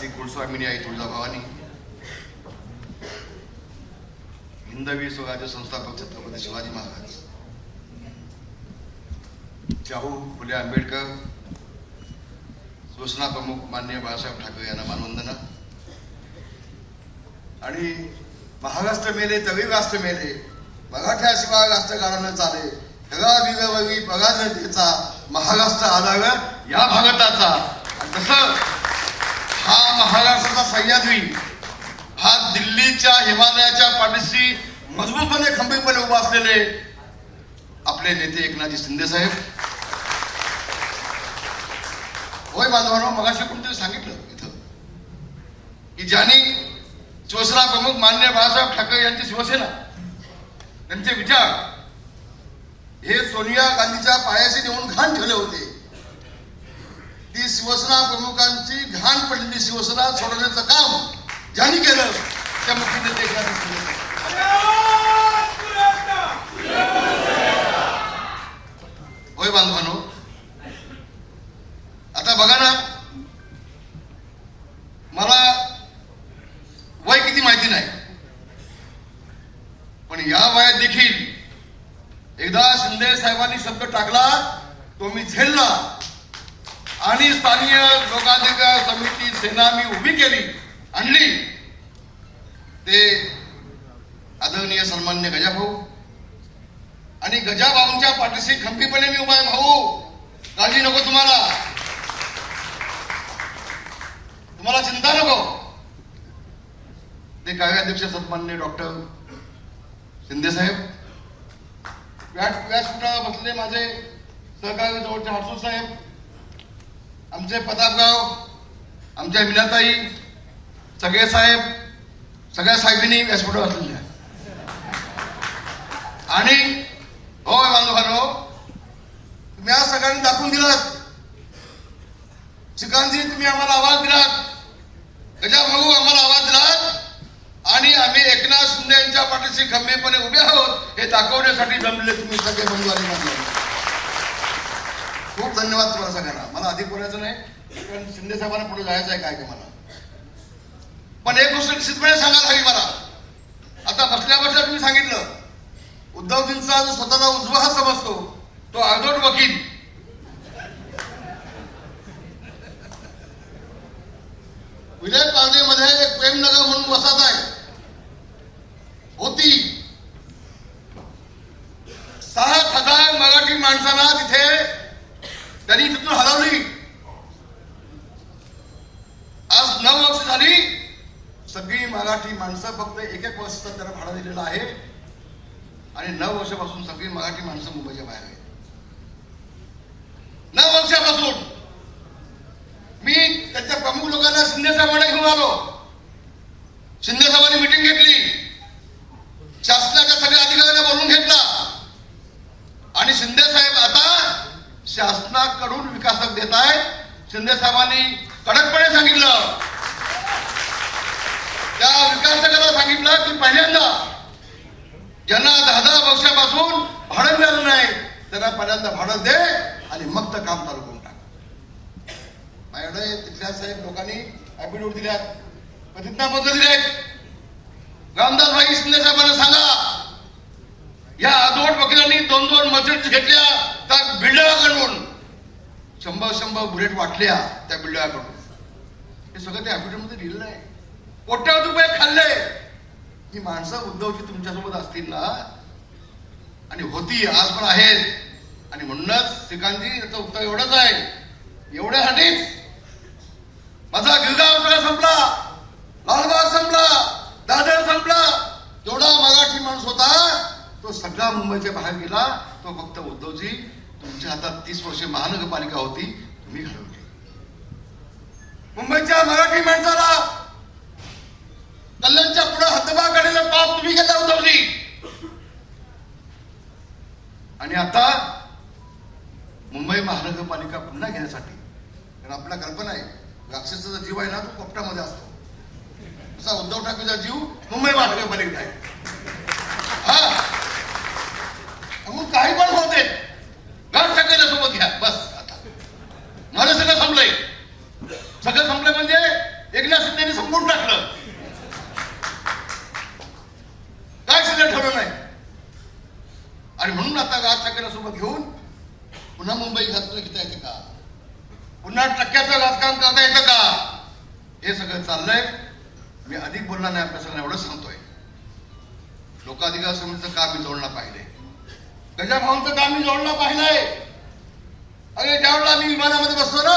श्री कुलस्वामिनी आई तुळजाभवानी, हिंदवी स्वराज्य संस्थापक छत्रपती शिवाजी महाराज, शाहू फुले आंबेडकर, शिवसेना प्रमुख माननीय बाळासाहेब ठाकरे यांना मानवंदना. आणि महाराष्ट्र मेले तरी राष्ट्र मेले, मराठ्याशिवाय राष्ट्रकारण न चाले, खरा विरवरी पराजतेचा, महाराष्ट्र आधार या भारताचा. तसं हा महाराष्ट्राचा सह्याद्री हा दिल्लीच्या हिमालयाच्या पाठीशी मजबूतपणे खंबीरपणे उभा असलेले आपले नेते एकनाथजी शिंदे साहेब. होय बांधवांनो, मगाशी कोणतरी सांगितलं इथं की ज्यांनी शिवसेना प्रमुख माननीय बाळासाहेब ठाकरे यांची शिवसेना, त्यांचे विचार हे सोनिया गांधीच्या पायाशी नेऊन घाण ठेवले होते. ती शिवसेना प्रमुखांची घाण पडलेली शिवसेना सोडवण्याचं काम ज्यांनी केलं त्या मुख्य नेते एकनाथ शिंदे. होय बांधवांनो, आता बघा ना, मला वय किती माहिती नाही, पण या वयात देखील एकदा शिंदे साहेबांनी शब्द टाकला तो मी झेलला आणि स्थानीय लोकाधिकार समिती सेना मी उभी केली, आणली. ते आदरणीय सन्मान्य गजाभाऊ आणि गजाभाऊंच्या पाठीशी खंबीरपणे मी उभा आहे. भाऊ, काळजी नको तुम्हाला, तुम्हाला चिंता नको. ते कार्याध्यक्ष सन्मान्य डॉक्टर शिंदे साहेब, व्यासपीठावर बसले माझे सहकारी जवळचे हर्सू साहेब, आमचे प्रतापराव, आमच्या मीनाताई, सगळे साहेब, सगळ्या साहेबांनी व्यासपीठावर बसलेल्या. आणि हो बांधवांनो, तुम्ही आज सगळ्यांनी दाखवून दिलात, चिकांजी तुम्ही आम्हाला आवाज दिलात, गजाभाऊ आम्हाला आवाज दिलात, आणि आम्ही एकनाथ शिंदे यांच्या पाठीशी खंबीरपणे उभे आहोत हे दाखवण्यासाठी जमले तुम्ही सगळे बंधू आणि बांधव. खूप धन्यवाद तुम्हाला सगळ्यांना. मला अधिक बोलायचं नाही, कारण शिंदे साहेबांना पुढे जायचं आहे काय का मला. पण एक गोष्ट निश्चितपणे सांगायला हवी मला. आता बसल्या बसल्या तुम्ही सांगितलं, उद्धवजींचा जो स्वतःला उजवा हात समजतो तो आजोड वकील, विजय पारनेमध्ये एक प्रेमनगर म्हणून वसाहत आहे होती. 6,000 मराठी माणसांना तिथे त्यांनी तिथून हलवली. आज 9 वर्ष झाली, सगळी मराठी माणसं फक्त 1-1 वर्षाचं त्यांना भाडं दिलेलं आहे आणि 9 वर्षापासून सगळी मराठी माणसं मुंबईच्या बाहेर आहेत. 9 वर्षापासून मी त्याच्या प्रमुख लोकांना शिंदे साहेबांना घेऊन आलो. शिंदे साहेबांनी मिटिंग घेतली, शासनाच्या सगळ्या अधिकाऱ्यांना बोलून घेतला आणि शिंदे साहेब आता शासनाकडून विकासक देत आहेत. शिंदे साहेबांनी कडकपणे सांगितलं, त्या विकासकाला सांगितलं की पहिल्यांदा ज्यांना 10-10 वर्षापासून भाडं मिळालं नाही त्यांना पहिल्यांदा भाडं दे आणि मग तर काम चालू करून टाक. माझ्याकडे तिथल्या साहेब लोकांनी ऍफिडेव्हिट दिल्यात, प्रतिज्ञापत्र दिलेत. रामदास भाई शिंदे साहेबांना सांगा, या आदोड वकिलांनी 2-2 मर्चंट घेतल्या त्या बिल्डराकडून, 100 बुलेट वाटल्या त्या बिल्डराकडून. हे सगळं त्या ऍफिडेव्हिट मध्ये लिहिलेलं आहे. कोट्यावधी रुपये खाल्ले. ही माणसं उद्धवजी तुमच्यासोबत असतील ना, आणि होती, आज पण आहेत. आणि म्हणूनच श्रीकांतजी याचं उत्तर एवढंच आहे, एवढ्यासाठीच माझा गिरगाव सगळा संपला, लालबाग संपला, दादर संपला. जेवढा मराठी माणूस होता तो सगळा मुंबईच्या बाहेर गेला. तो फक्त उद्धवजी तुमच्या हातात 30 वर्षे महानगरपालिका होती, तुम्ही घडवली. मुंबईच्या मराठी माणसाला कल्याणच्या पुढे हद्दबाग काढलेलं पाप तुम्ही घेता उद्धवजी. आणि आता मुंबई महानगरपालिका पुन्हा घेण्यासाठी, कारण आपल्या कल्पना आहे राक्षसाचा जीव आहे ना तो पोपटामध्ये असतो, तसा उद्धव ठाकरेचा जीव मुंबई महानगरपालिकेत आहे. हा, मग काही पण होते, घर सगळ्याच्या सोबत घ्या बस. आता माझं सगळं संपलंय. सगळं संपलंय म्हणजे एकनाथ उकळून टाकलं. काय सगळं ठरवलं नाही. आणि म्हणून आता राज ठाकरे सोबत घेऊन पुन्हा मुंबई घातलं घेता येते का, पुन्हा टक्क्याचं राजकारण करता येतं का, हे सगळं चाललंय. मी अधिक बोलणार नाही, आपल्या सगळ्यांना एवढंच सांगतोय, लोकाधिकार समितीचं काम मी जोडलं पाहिजे, गजाभाऊंचं काम मी जोडलं पाहिलंय. अरे ज्यावेळेला आम्ही विमानामध्ये बसतो ना,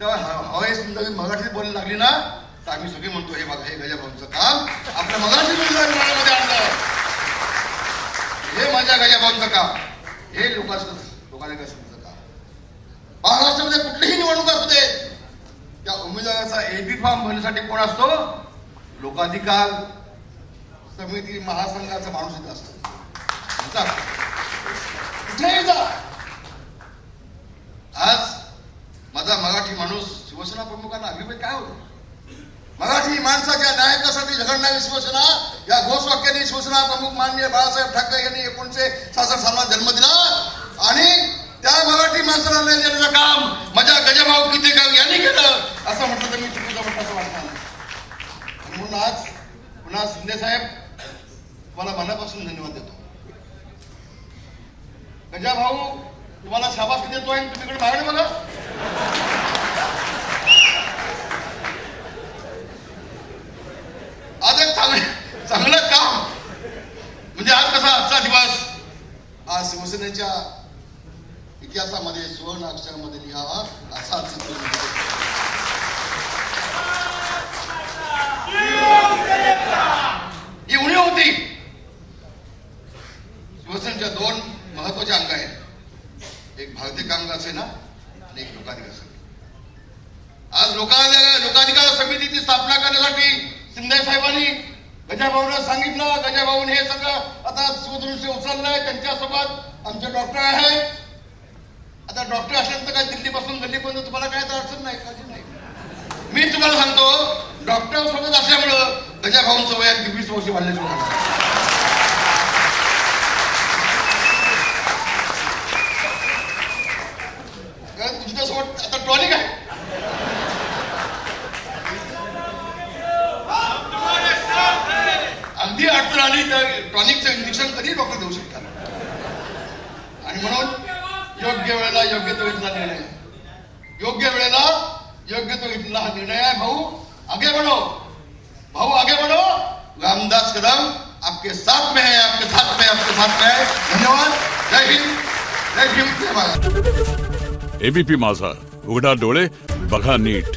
तेव्हा हवाई मराठीत बोलायला लागली ना, तर आम्ही सगळे म्हणतो हे बघा, हे गजाभाऊंचं काम आपल्या मराठी विमानामध्ये आणलं, हे माझ्या गजाभाऊंचं काम, हे लोकाधिकार समितीचं काम. महाराष्ट्रामध्ये कुठलीही निवडणूक असू दे, त्या उमेदवाराचा एबी फॉर्म भरण्यासाठी कोण असतो, लोकाधिकार समिती महासंघाचा माणूस इथे असतो. कुठेही जा. आज माझा मराठी माणूस शिवसेना प्रमुखांना अभिप्राय काय होतो, मराठी माणसाच्या न्यायासाठी झगडणारी शिवसेना या घोषवाक्याने शिवसेना प्रमुख माननीय बाळासाहेब ठाकरे यांनी 1966 साला जन्म दिला आणि त्या मराठी माणसाला न्याय देण्याचं काम माझ्या गजाभाऊ कितेकर यांनी केलं, असं म्हटलं तर मी चुकीचं म्हटलं असं वाटणार नाही. म्हणून आज पुन्हा शिंदे साहेब तुम्हाला मनापासून धन्यवाद देतो. गजाभाऊ तुम्हाला शाबासकी देतोय, तुम्ही इकडे बाहेर बघा. आज एक चांगलं काम म्हणजे आज कसा आजचा दिवस आज शिवसेनेच्या इतिहासामध्ये सुवर्ण अक्षरामध्ये लिहावा असा ही उणीव होती. शिवसेनेच्या दोन महत्वाचे अंग आहेत, एक भारतीय कामगार सेना आणि एक लोकाधिकार समिती. आज लोकाधिकार समितीची स्थापना करण्यासाठी शिंदे साहेबांनी गजाभाऊंना सांगितलं. गजाभाऊन हे सगळं आता शिवधनुष्य उचललंय. त्यांच्यासोबत आमचे डॉक्टर आहेत. आता डॉक्टर असल्यानंतर काय दिल्लीपासून गल्लीपर्यंत तुम्हाला काय अडचण नाही, काळजी नाही. मी तुम्हाला सांगतो, डॉक्टर सोबत असल्यामुळं गजाभाऊंचं वय 20 वर्ष वाढल्याचं मला. तुमच्यासोबत आता टॉनिक आहे. अगदी अडचण आली तर टॉनिकचं इंजेक्शन कधी डॉक्टर देऊ शकतात. आणि म्हणून योग्य वेळेला योग्य तो इथला निर्णय, योग्य वेळेला योग्य तो इथला हा निर्णय आहे. भाऊ आगे बढ़ो, भाऊ आगे बढ़ो. रामदास कदम आपके साथ में है, आपके साथ में, आपके साथ में है. धन्यवाद. जय हिंद, जय भीम, जय महाराज. एबीपी माझा, उघडा डोळे बघा नीट.